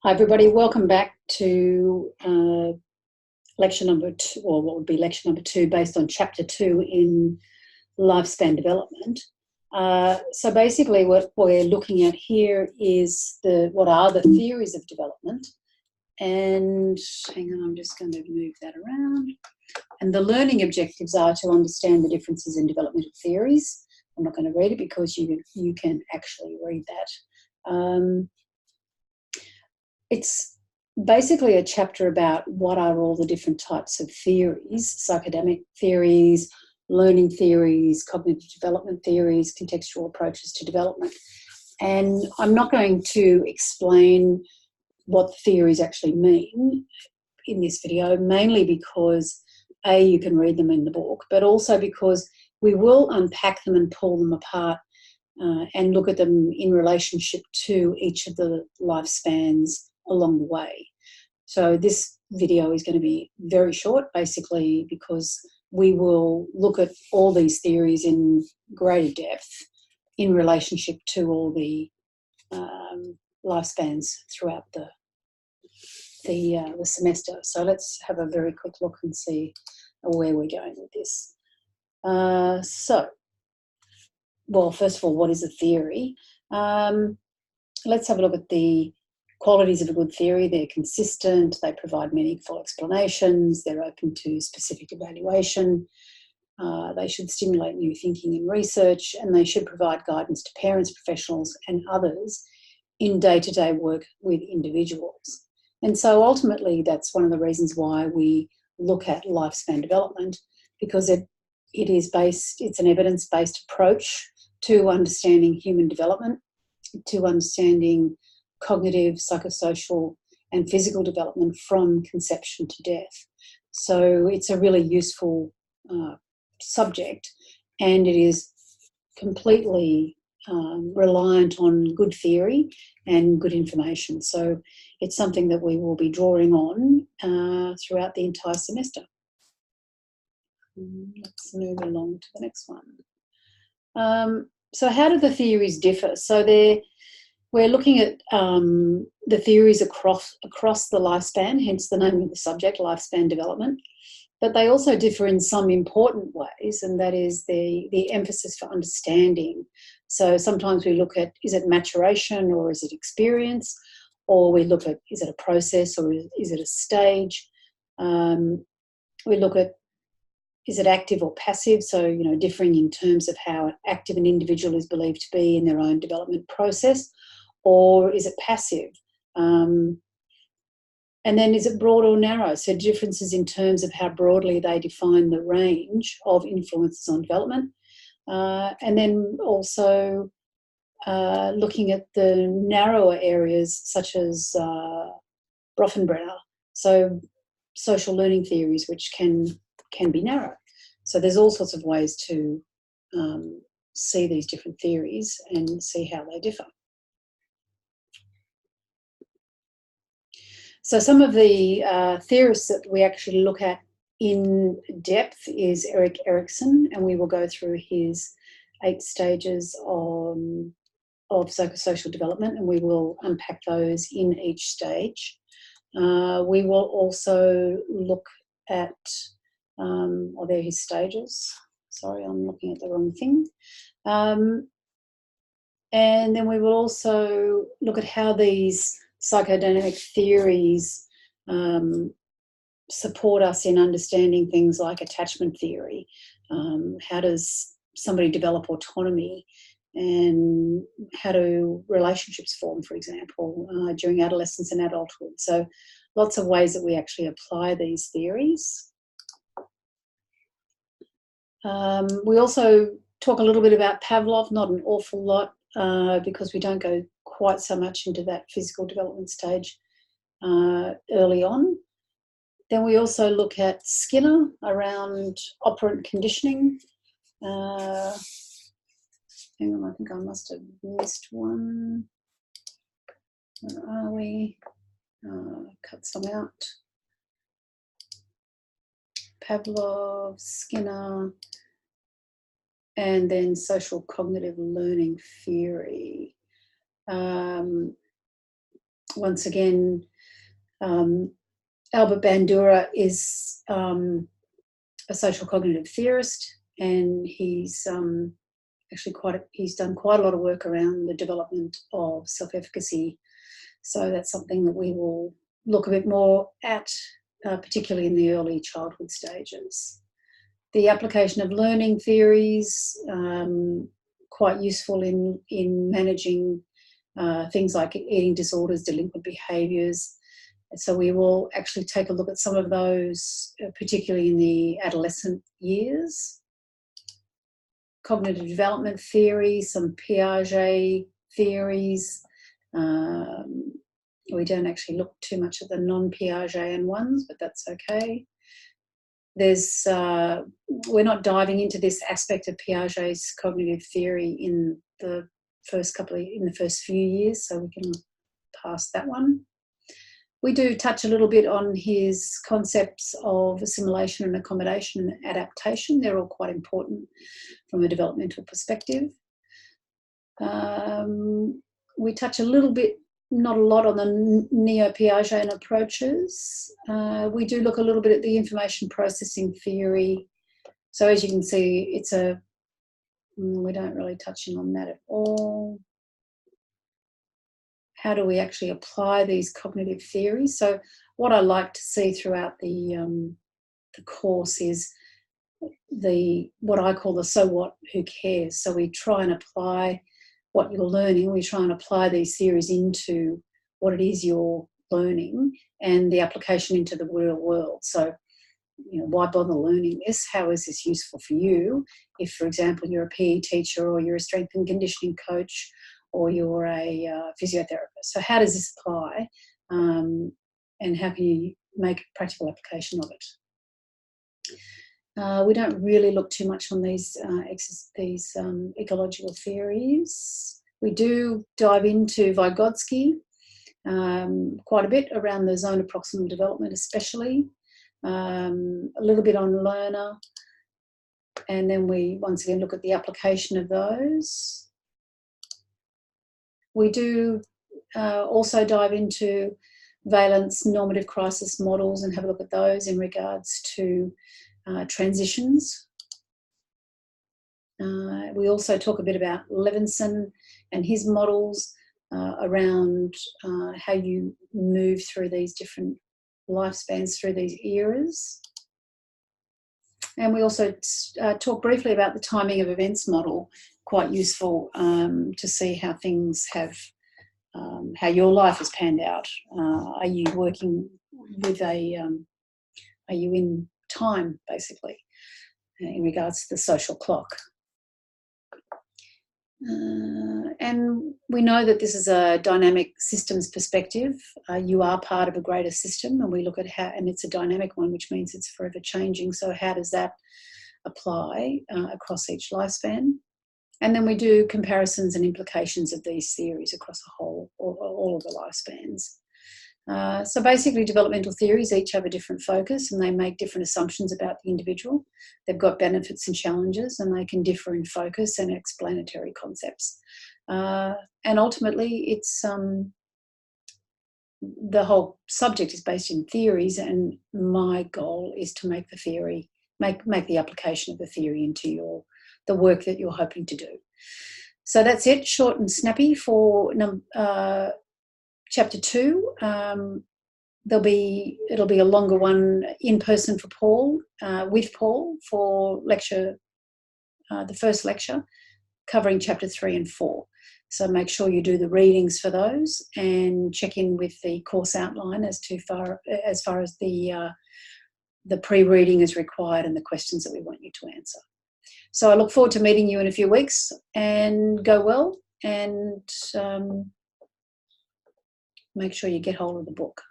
Hi everybody, welcome back to lecture number 2, or what would be lecture number 2, based on chapter 2 in lifespan development. So basically what we're looking at here is what are the theories of development. And hang on, I'm just going to move that around. And the learning objectives are to understand the differences in developmental theories. I'm not going to read it because you can actually read that. It's basically a chapter about what are all the different types of theories: psychodynamic theories, learning theories, cognitive development theories, contextual approaches to development. And I'm not going to explain what theories actually mean in this video, mainly because A, you can read them in the book, but also because we will unpack them and pull them apart and look at them in relationship to each of the lifespans along the way. So this video is going to be very short, basically, because we will look at all these theories in greater depth in relationship to all the lifespans throughout the semester. So let's have a very quick look and see where we're going with this. Well, first of all, what is a theory? Let's have a look at the qualities of a good theory. They're consistent, they provide meaningful explanations, they're open to specific evaluation, they should stimulate new thinking and research, and they should provide guidance to parents, professionals and others in day-to-day work with individuals. And so ultimately that's one of the reasons why we look at lifespan development, because it's an evidence-based approach to understanding human development, to understanding cognitive, psychosocial and physical development from conception to death. So it's a really useful subject, and it is completely reliant on good theory and good information. So it's something that we will be drawing on throughout the entire semester. Let's move along to the next one. So how do the theories differ? So we're looking at the theories across the lifespan, hence the name of the subject, lifespan development. But they also differ in some important ways, and that is the emphasis for understanding. So sometimes we look at, is it maturation or is it experience? Or we look at, is it a process or is it a stage? We look at, is it active or passive? So, differing in terms of how active an individual is believed to be in their own development process. Or is it passive? And then is it broad or narrow? So differences in terms of how broadly they define the range of influences on development. And then also looking at the narrower areas such as Bronfenbrenner, so social learning theories, which can be narrow. So there's all sorts of ways to see these different theories and see how they differ. So some of the theorists that we actually look at in depth is Erik Erikson, and we will go through his 8 stages of psychosocial development, and we will unpack those in each stage. We will also look at, they're his stages. Sorry, I'm looking at the wrong thing. And then we will also look at how these psychodynamic theories support us in understanding things like attachment theory. How does somebody develop autonomy, and how do relationships form, for example, during adolescence and adulthood? So lots of ways that we actually apply these theories. We also talk a little bit about Pavlov, not an awful lot, because we don't go quite so much into that physical development stage early on. Then we also look at Skinner around operant conditioning. Hang on, I think I must have missed one. Where are we? Cut some out. Pavlov, Skinner, and then social cognitive learning theory. once again, Albert Bandura is a social cognitive theorist, and he's actually he's done quite a lot of work around the development of self-efficacy. So that's something that we will look a bit more at, particularly in the early childhood stages. The application of learning theories, quite useful in managing things like eating disorders, delinquent behaviours. So we will actually take a look at some of those, particularly in the adolescent years. Cognitive development theory, some Piaget theories. We don't actually look too much at the non-Piagetian ones, but that's okay. We're not diving into this aspect of Piaget's cognitive theory in the first few years, so we can pass that one. We do touch a little bit on his concepts of assimilation and accommodation and adaptation. They're all quite important from a developmental perspective. We touch a little bit, not a lot, on the neo-Piagetian approaches. We do look a little bit at the information processing theory. So as you can see, we don't really touch on that at all. How do we actually apply these cognitive theories? So what I like to see throughout the course is what I call the so what, who cares. So we try and apply what you're learning. We try and apply these theories into what it is you're learning and the application into the real world. So, why bother learning this? How is this useful for you? If, for example, you're a PE teacher or you're a strength and conditioning coach or you're a physiotherapist. So how does this apply, and how can you make a practical application of it? We don't really look too much on these ecological theories. We do dive into Vygotsky quite a bit around the zone of proximal development especially, a little bit on Lerner, and then we once again look at the application of those. We do also dive into valence normative crisis models and have a look at those in regards to transitions. We also talk a bit about Levinson and his models around how you move through these different lifespans, through these eras. And we also talk briefly about the timing of events model, quite useful to see how things have, how your life has panned out. Are you working with are you in time, basically, in regards to the social clock? And we know that this is a dynamic systems perspective. You are part of a greater system, and we look at how, and it's a dynamic one, which means it's forever changing. So how does that apply across each lifespan? And then we do comparisons and implications of these theories across all of the lifespans. So basically, developmental theories each have a different focus and they make different assumptions about the individual. They've got benefits and challenges, and they can differ in focus and explanatory concepts. And ultimately, it's the whole subject is based in theories, and my goal is to make the theory, make the application of the theory into the work that you're hoping to do. So that's it, short and snappy for Chapter 2. It'll be a longer one in person for Paul, with Paul, for lecture, the first lecture, covering Chapter 3 and 4. So make sure you do the readings for those and check in with the course outline as far as the pre-reading is required and the questions that we want you to answer. So I look forward to meeting you in a few weeks, and go well, and make sure you get hold of the book.